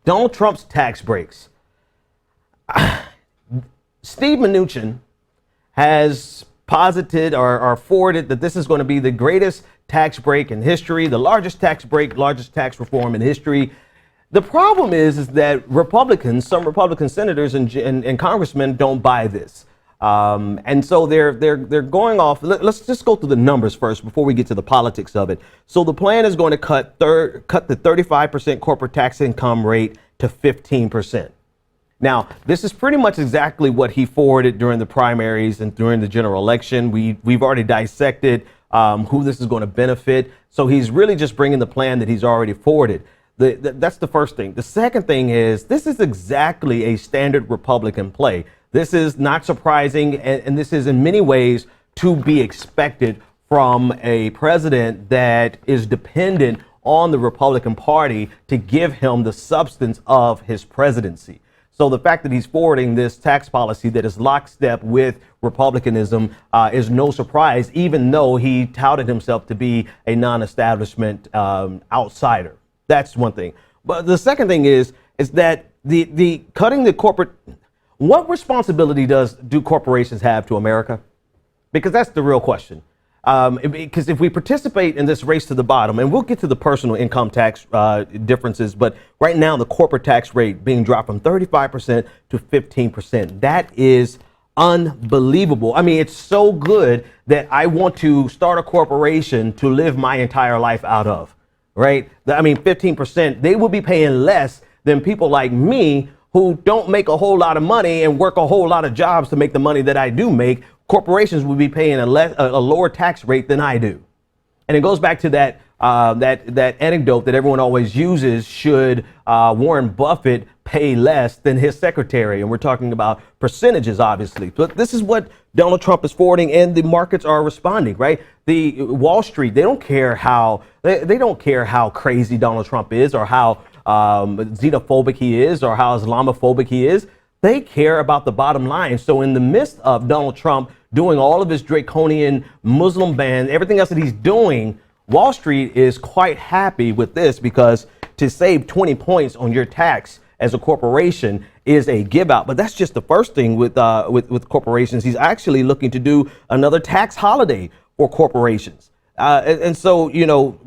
Donald Trump's tax breaks. Steve Mnuchin has posited or forwarded that this is going to be the greatest tax break in history, the largest tax break, largest tax reform in history. The problem is that Republicans, some Republican senators and congressmen don't buy this. And so they're going off. Let's just go through the numbers first before we get to the politics of it. So the plan is going to cut the 35% corporate tax income rate to 15%. Now, this is pretty much exactly what he forwarded during the primaries and during the general election. We've already dissected who this is going to benefit. So he's really just bringing the plan that he's already forwarded. That's the first thing. The second thing is this is exactly a standard Republican play. This is not surprising, and this is in many ways to be expected from a president that is dependent on the Republican Party to give him the substance of his presidency. So the fact that he's forwarding this tax policy that is lockstep with Republicanism is no surprise, even though he touted himself to be a non-establishment outsider. That's one thing. But the second thing is that the cutting the corporate, what responsibility do corporations have to America? Because that's the real question. Because if we participate in this race to the bottom, and we'll get to the personal income tax differences, but right now the corporate tax rate being dropped from 35% to 15%, that is unbelievable. I mean, it's so good that I want to start a corporation to live my entire life out of, right? I mean, 15%, they will be paying less than people like me who don't make a whole lot of money and work a whole lot of jobs to make the money that I do make. Corporations will be paying a lower tax rate than I do. And it goes back to that anecdote that everyone always uses. Should Warren Buffett pay less than his secretary? And we're talking about percentages, obviously. But this is what Donald Trump is forwarding, and the markets are responding, right? The Wall Street, they don't care how crazy Donald Trump is, or how xenophobic he is, or how Islamophobic he is. They care about the bottom line. So in the midst of Donald Trump doing all of his draconian Muslim ban, everything else that he's doing, Wall Street is quite happy with this, because to save 20 points on your tax as a corporation is a give out. But that's just the first thing with corporations. He's actually looking to do another tax holiday for corporations. And so, you know,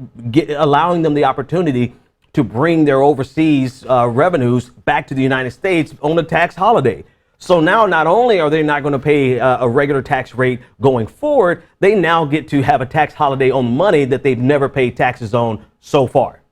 allowing them the opportunity to bring their overseas revenues back to the United States on a tax holiday. So now not only are they not going to pay a regular tax rate going forward, they now get to have a tax holiday on money that they've never paid taxes on so far.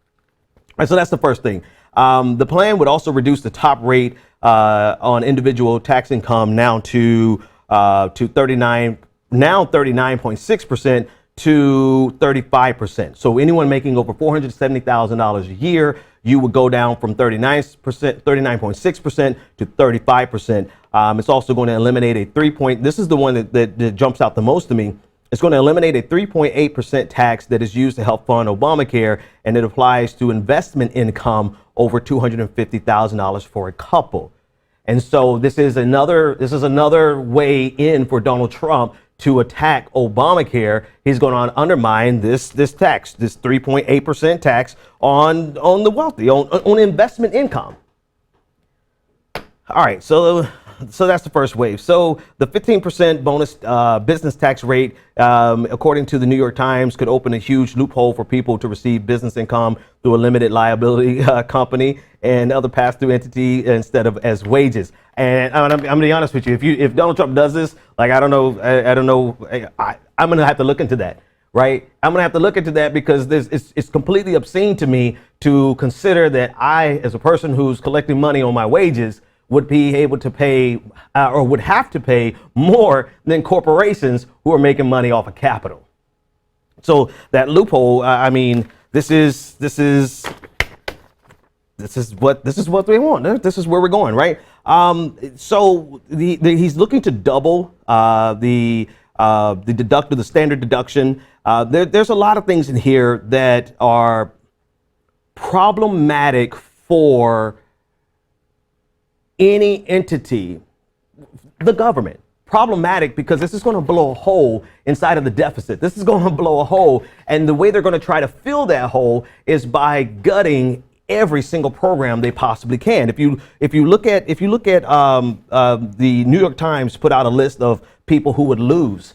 And so that's the first thing. The plan would also reduce the top rate on individual tax income now to 39.6% to 35%. So anyone making over $470,000 a year, you would go down from 39.6% to 35%. It's also going to eliminate a this is the one that jumps out the most to me. It's going to eliminate a 3.8% tax that is used to help fund Obamacare, and it applies to investment income over $250,000 for a couple. And so this is another way in for Donald Trump to attack Obamacare. He's going to undermine this tax, this 3.8% tax on the wealthy, on investment income. All right, so that's the first wave. So the 15% bonus business tax rate, according to the New York Times, could open a huge loophole for people to receive business income through a limited liability company and other pass-through entity instead of as wages. And I'm going to be honest with you, if Donald Trump does this, like, I don't know, I'm going to have to look into that, right? I'm going to have to look into that, because it's completely obscene to me to consider that I, as a person who's collecting money on my wages, would be able to pay or would have to pay more than corporations who are making money off of capital. So that loophole, I mean, this is what they want. This is where we're going, right? So he's looking to double the standard deduction. There's a lot of things in here that are problematic for any entity, the government. Problematic because this is going to blow a hole inside of the deficit. This is going to blow a hole, and the way they're going to try to fill that hole is by gutting every single program they possibly can. If you look at the New York Times put out a list of people who would lose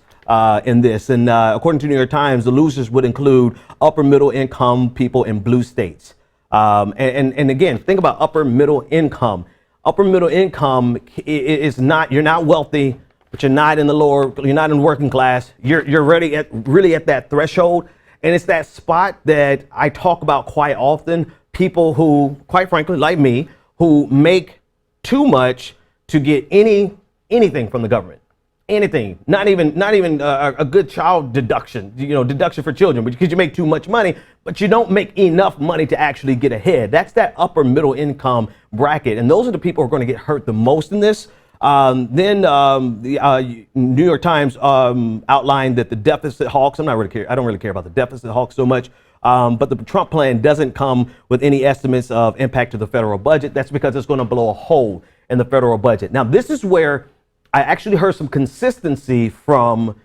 in this, and according to New York Times, the losers would include upper middle income people in blue states. And again, think about upper middle income. Upper middle income is not, you're not wealthy, but you're not in the lower, you're not in the working class. You're really at that threshold. And it's that spot that I talk about quite often. People who, quite frankly, like me, who make too much to get anything from the government. Anything, not even a good child deduction, deduction for children, because you make too much money, but you don't make enough money to actually get ahead. That's that upper middle income bracket. And those are the people who are going to get hurt the most in this. Then the New York Times outlined that the deficit hawks, I don't really care about the deficit hawks so much, but the Trump plan doesn't come with any estimates of impact to the federal budget. That's because it's going to blow a hole in the federal budget. Now, this is where I actually heard some consistency from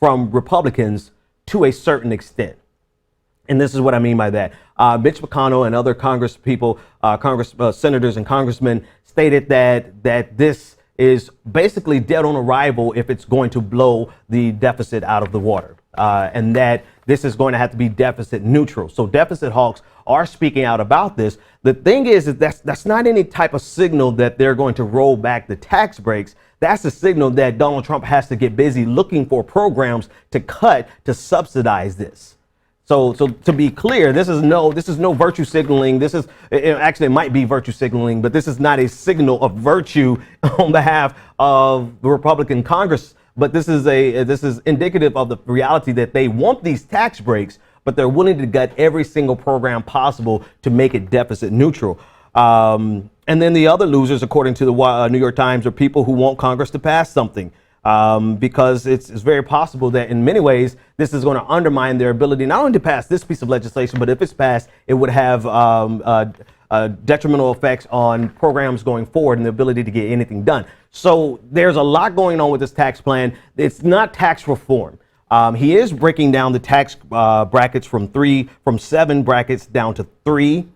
Republicans to a certain extent. And this is what I mean by that. Mitch McConnell and other Congress people, senators and congressmen stated that this is basically dead on arrival if it's going to blow the deficit out of the water, and that this is going to have to be deficit neutral. So deficit hawks are speaking out about this. The thing is that's not any type of signal that they're going to roll back the tax breaks. That's a signal that Donald Trump has to get busy looking for programs to cut to subsidize this. So to be clear, this is no virtue signaling. It might be virtue signaling, but this is not a signal of virtue on behalf of the Republican Congress. But this is indicative of the reality that they want these tax breaks, but they're willing to gut every single program possible to make it deficit neutral. And then the other losers, according to the New York Times, are people who want Congress to pass something. Because it's very possible that in many ways this is going to undermine their ability not only to pass this piece of legislation, but if it's passed, it would have detrimental effects on programs going forward and the ability to get anything done. So there's a lot going on with this tax plan. It's not tax reform. He is breaking down the tax brackets from 7 brackets down to 3,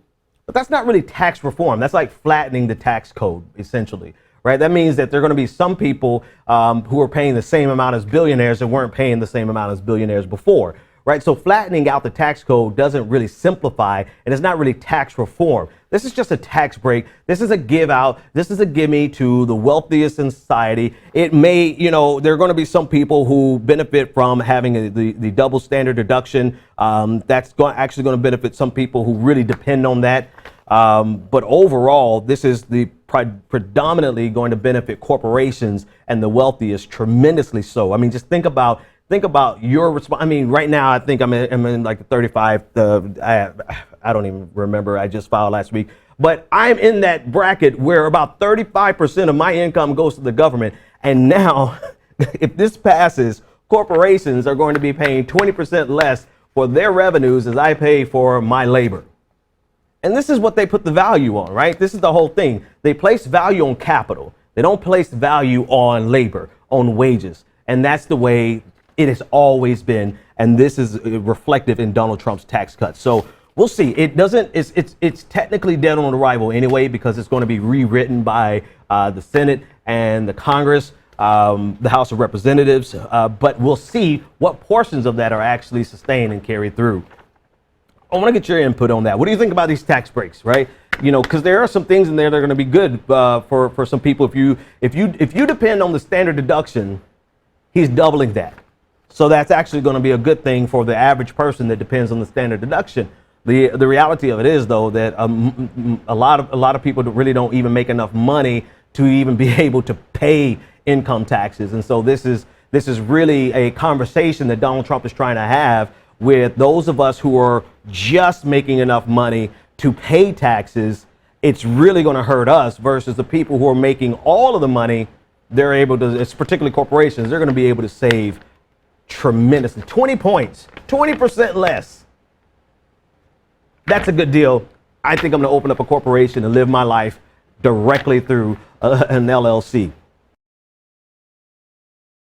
but that's not really tax reform. That's like flattening the tax code, essentially. Right? That means that there are going to be some people who are paying the same amount as billionaires that weren't paying the same amount as billionaires before. Right? So flattening out the tax code doesn't really simplify, and it's not really tax reform. This is just a tax break. This is a give out. This is a gimme to the wealthiest in society. It may, there are going to be some people who benefit from having the double standard deduction. That's actually going to benefit some people who really depend on that. But overall, this is predominantly going to benefit corporations and the wealthiest tremendously so. I mean, just think about your response. I mean, right now, I think I'm in like the 35. I don't even remember. I just filed last week, but I'm in that bracket where about 35% of my income goes to the government. And now, if this passes, corporations are going to be paying 20% less for their revenues as I pay for my labor. And this is what they put the value on, right? This is the whole thing. They place value on capital. They don't place value on labor, on wages. And that's the way it has always been. And this is reflective in Donald Trump's tax cuts. So we'll see. It's technically dead on arrival anyway, because it's going to be rewritten by the Senate and the Congress, the House of Representatives. But we'll see what portions of that are actually sustained and carried through. I want to get your input on that. What do you think about these tax breaks, right? Because there are some things in there that are going to be good for some people. If you depend on the standard deduction, he's doubling that. So that's actually going to be a good thing for the average person that depends on the standard deduction. The reality of it is, though, that a lot of people really don't even make enough money to even be able to pay income taxes. And so this is really a conversation that Donald Trump is trying to have with those of us who are just making enough money to pay taxes. It's really going to hurt us versus the people who are making all of the money. They're able to, it's particularly corporations, they're going to be able to save tremendously. 20 points, 20% less. That's a good deal. I think I'm going to open up a corporation and live my life directly through an LLC.